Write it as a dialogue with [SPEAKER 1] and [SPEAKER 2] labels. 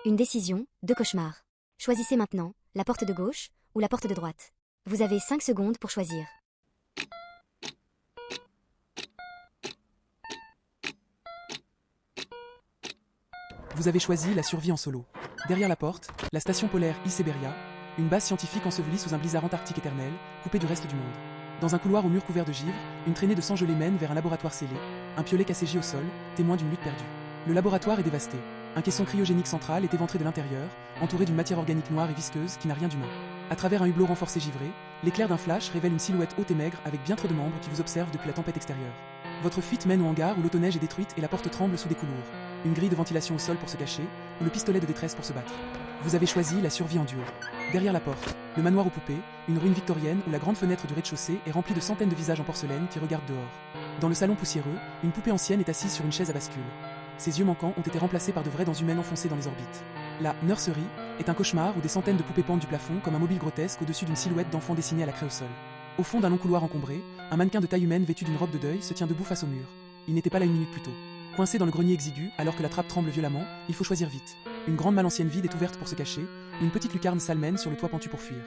[SPEAKER 1] Une décision, deux cauchemars. Choisissez maintenant, la porte de gauche ou la porte de droite. Vous avez 5 secondes pour choisir.
[SPEAKER 2] Vous avez choisi la survie en solo. Derrière la porte, la station polaire Iseberia, une base scientifique ensevelie sous un blizzard antarctique éternel, coupée du reste du monde. Dans un couloir au mur couvert de givre, une traînée de sang gelé mène vers un laboratoire scellé, un piolet KCJ au sol, témoin d'une lutte perdue. Le laboratoire est dévasté. Un caisson cryogénique central est éventré de l'intérieur, entouré d'une matière organique noire et visqueuse qui n'a rien d'humain. À travers un hublot renforcé givré, l'éclair d'un flash révèle une silhouette haute et maigre avec bien trop de membres qui vous observent depuis la tempête extérieure. Votre fuite mène au hangar où l'autoneige est détruite et la porte tremble sous des coups lourds. Une grille de ventilation au sol pour se cacher, ou le pistolet de détresse pour se battre. Vous avez choisi la survie en duo. Derrière la porte, le manoir aux poupées, une ruine victorienne où la grande fenêtre du rez-de-chaussée est remplie de centaines de visages en porcelaine qui regardent dehors. Dans le salon poussiéreux, une poupée ancienne est assise sur une chaise à bascule. Ses yeux manquants ont été remplacés par de vraies dents humaines enfoncées dans les orbites. La nursery est un cauchemar où des centaines de poupées pendent du plafond comme un mobile grotesque au-dessus d'une silhouette d'enfant dessinée à la craie au sol. Au fond d'un long couloir encombré, un mannequin de taille humaine vêtu d'une robe de deuil se tient debout face au mur. Il n'était pas là une minute plus tôt. Coincé dans le grenier exigu, alors que la trappe tremble violemment, il faut choisir vite. Une grande malle ancienne vide est ouverte pour se cacher, une petite lucarne sale mène sur le toit pentu pour fuir.